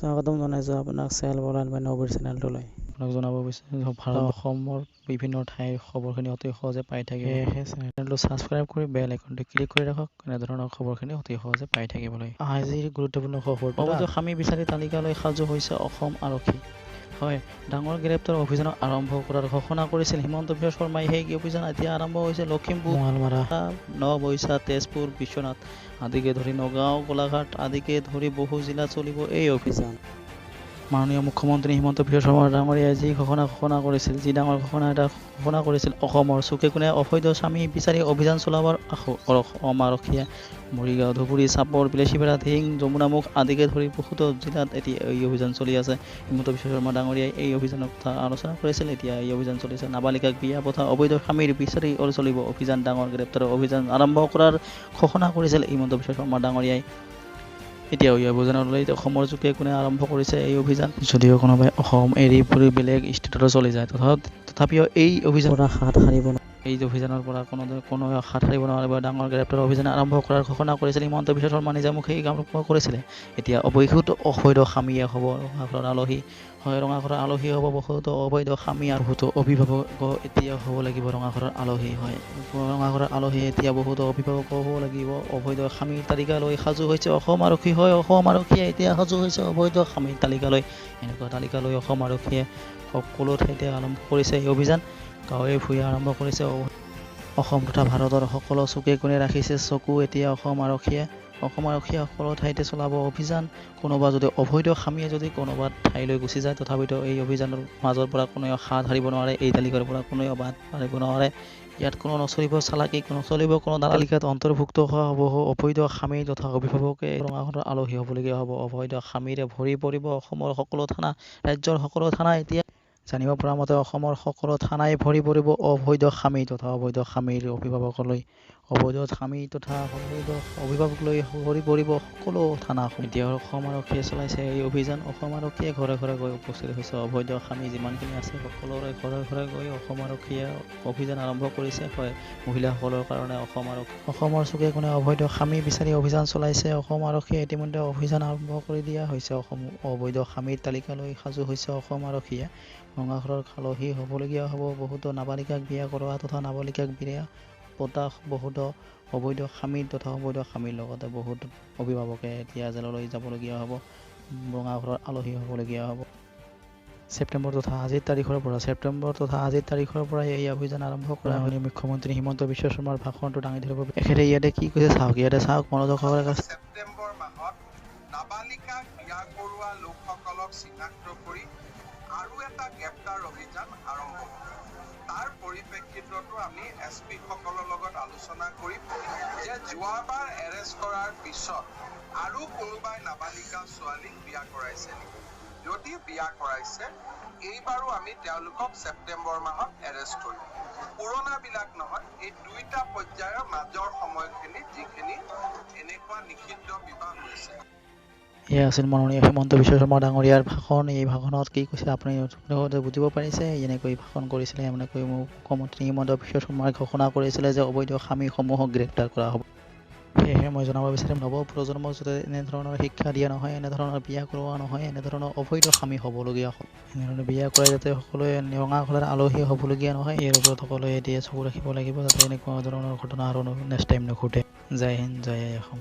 স্বাগতম জনাইছোঁ আপোনাক চেল বলান বা নবীৰ চেনেলটোলৈ। আপোনাক জনাব বিচাৰিছোঁ ভাৰত অসমৰ বিভিন্ন ঠাইৰ খবৰখিনি অতি সহজে পাই থাকে। সেয়েহে চেনেলটো ছাবস্ক্ৰাইব কৰি বেল আইকনটো ক্লিক কৰি ৰাখক এনেধৰণৰ খবৰখিনি অতি সহজে পাই থাকিবলৈ। আজিৰ গুৰুত্বপূৰ্ণ খবৰটো অবৈধ স্বামী বিচাৰি তালিকালৈ সাজু হৈছে অসম আৰক্ষী। হয়, ডাঙৰ গ্ৰেপ্তাৰ অভিযান আৰম্ভ কৰাৰ ঘোষণা কৰিছিল হিমন্ত বিশ্ব শৰ্মাই। সেই অভিযান এতিয়া আৰম্ভ হৈছে লখিমপুৰ, নৱবৈছা, তেজপুৰ, বিশ্বনাথ আদিকে ধৰি নগাঁও, গোলাঘাট আদিকে ধৰি বহু জিলাত চলিব এই অভিযান। মাননীয় মুখ্যমন্ত্ৰী হিমন্ত বিশ্ব শৰ্মা ডাঙৰীয়াই যি ঘোষণা কৰিছিল অসমৰ চুকে কোণে অবৈধ স্বামী বিচাৰি অভিযান চলাবৰ অসম আৰক্ষীয়ে মৰিগাঁও, ধুবুৰী, চাপৰ, বিলাসীপাৰা, ধিং, যমুনামুখ আদিকে ধৰি বহুতো জিলাত এতিয়া এই অভিযান চলি আছে। হিমন্ত বিশ্ব শৰ্মা ডাঙৰীয়াই এই অভিযানৰ কথা আলোচনা কৰিছিল। এতিয়া এই অভিযান চলিছে। নাবালিকাক বিয়া পঠা অবৈধ স্বামীৰ বিচাৰি চলিব অভিযান। ডাঙৰ গ্ৰেপ্তাৰৰ অভিযান আৰম্ভ কৰাৰ ঘোষণা কৰিছিল হিমন্ত বিশ্ব শৰ্মা ডাঙৰীয়াই। এতিয়া এই অভিযানলৈ অসমৰ চুকে কোণে আৰম্ভ কৰিছে এই অভিযান। যদিও কোনোবাই অসম এৰি ফুৰি বেলেগ ষ্টেটতো চলি যায়, তথাপিও এই অভিযানৰ পৰা হাত সাৰিব নোৱাৰিব। ডাঙৰ গ্ৰেপ্তাৰৰ অভিযান আৰম্ভ কৰাৰ ঘোষণা কৰিছিল হিমন্ত বিশ্ব শৰ্মা নিজামুখেই কৰিছিলে। এতিয়া অবৈধ স্বামীয়ে হ'ব ৰঙাঘৰৰ আলহী। হয়, ৰঙাঘৰৰ আলহী হ'ব বহুতো অবৈধ স্বামী আৰু বহুতো অভিভাৱক এতিয়া হ'ব লাগিব ৰঙাঘৰৰ আলহী। হয়, ৰঙাঘৰৰ আলহী এতিয়া বহুতো অভিভাৱক হ'ব লাগিব। অবৈধ স্বামীৰ তালিকালৈ সাজু হৈছে অসম আৰক্ষী। হয়, অসম আৰক্ষীয়ে এতিয়া সাজু হৈছে অবৈধ স্বামীৰ তালিকালৈ। এনেকুৱা তালিকালৈ অসম আৰক্ষীয়ে সকলো ঠাইতে আৰম্ভ কৰিছে এই অভিযান। গাঁৱে ভূঞে আৰম্ভ কৰিছে। অসম তথা ভাৰতৰ সকলো চুকে কোণে ৰাখিছে চকু এতিয়া অসম আৰক্ষীয়ে। অসম আৰক্ষীয়ে সকলো ঠাইতে চলাব অভিযান। কোনোবা যদি অবৈধ স্বামীয়ে যদি কোনোবা ঠাইলৈ গুচি যায়, তথাপিতো এই অভিযানৰ মাজৰ পৰা কোনেও হাত সাৰিব নোৱাৰে। এই তালিকাৰ পৰা কোনেও বাদ পাৰিব নোৱাৰে। ইয়াত কোনো নচলিব চালাকি, নচলিব কোনো তালিকাত অন্তৰ্ভুক্ত হোৱা হ'ব অবৈধ স্বামী তথা অভিভাৱকে ৰঙাঘৰৰ আলহী হ'বলগীয়া হ'ব। অবৈধ স্বামীৰে ভৰি পৰিব অসমৰ সকলো থানা, ৰাজ্যৰ সকলো থানা। এতিয়া জানিব পৰা মতে অসমৰ সকলো থানাই ভৰি পৰিব অবৈধ স্বামী তথা অবৈধ স্বামীৰ অভিভাৱকলৈ। অবৈধ স্বামী তথা অবৈধ অভিভাৱকলৈ ভৰি পৰিব সকলো থানা। এতিয়া অসম আৰক্ষীয়ে চলাইছে এই অভিযান। অসম আৰক্ষীয়ে ঘৰে ঘৰে গৈ উপস্থিত হৈছে। অবৈধ স্বামী যিমানখিনি আছে সকলোৰে ঘৰে ঘৰে গৈ অসম আৰক্ষীয়ে অভিযান আৰম্ভ কৰিছে। হয়, মহিলাসকলৰ কাৰণে অসমৰ চুকে কোণে অবৈধ স্বামী বিচাৰি অভিযান চলাইছে অসম আৰক্ষীয়ে। ইতিমধ্যে অভিযান আৰম্ভ কৰি দিয়া হৈছে। অসম অবৈধ স্বামীৰ তালিকালৈ সাজু হৈছে অসম আৰক্ষীয়ে। ৰঙাঘৰৰ আলহী হ'বলগীয়া হ'ব বহুতো নাবালিকাক বিয়া কৰোৱা তথা নাবালিকাক বিয়া পতা বহুতো অবৈধ স্বামী তথা অবৈধ স্বামীৰ লগতে বহুত অভিভাৱকে এতিয়া জেললৈ যাবলগীয়া হ'ব। ৰঙাঘৰৰ আলহী হ'বলগীয়া হ'ব। ছেপ্টেম্বৰ তথা আজিৰ তাৰিখৰ পৰা এই অভিযান আৰম্ভ কৰা হয়। মুখ্যমন্ত্ৰী হিমন্ত বিশ্ব শৰ্মাৰ ভাষণটো দাঙি ধৰিব। এখেতে ইয়াতে কি কৈছে চাওক মনোযোগ সহকাৰে। ছেপ্টেম্বৰ মাহত নাবালিকাক বিয়া কৰোৱা লোকসকলক চিনাক্ত কৰি আৰু এটা গ্ৰেপ্তাৰ অভিযান আৰম্ভ হ'ব। তাৰ পৰিপ্ৰেক্ষিততো আমি SP সকলৰ লগত আলোচনা কৰিম যে যোৱাবাৰ এৰেষ্ট কৰাৰ পিছত আৰু কোনোবাই নাবালিকা ছোৱালীক বিয়া কৰাইছে নেকি। যদি বিয়া কৰাইছে, এইবাৰো আমি তেওঁলোকক ছেপ্টেম্বৰ মাহত এৰেষ্ট কৰিম। পুৰণাবিলাক নহয়, এই দুইটা পৰ্যায়ৰ মাজৰ সময়খিনিত যিখিনি এনেকুৱা নিষিদ্ধ বিবাহ হৈছে। এয়া আছিল মাননীয় হিমন্ত বিশ্ব শৰ্মা ডাঙৰীয়াৰ ভাষণ। এই ভাষণত কি কৈছে আপুনি বুজিব পাৰিছে। এনেকৈ ভাষণ কৰিছিলে, এনেকৈ মুখ্যমন্ত্ৰী হিমন্ত বিশ্ব শৰ্মাই ঘোষণা কৰিছিলে যে অবৈধ স্বামীসমূহক গ্ৰেপ্তাৰ কৰা হ'ব। সেয়েহে মই জনাব বিচাৰিম, নৱ প্ৰজন্মক যাতে এনেধৰণৰ শিক্ষা দিয়া নহয়, এনেধৰণৰ বিয়া কৰোৱা নহয়, এনেধৰণৰ অবৈধ স্বামী হ'বলগীয়া হয়। এনেধৰণৰ বিয়া কৰাই যাতে সকলোৱে ৰঙাঘৰৰ আলহী হ'বলগীয়া নহয়। ইয়াৰ ওপৰত সকলোৱে এতিয়া চকু ৰাখিব লাগিব যাতে এনেকুৱা ধৰণৰ ঘটনা আৰু নেক্সট টাইম নুঘটে। জয় হিন্দ, জয় অসম।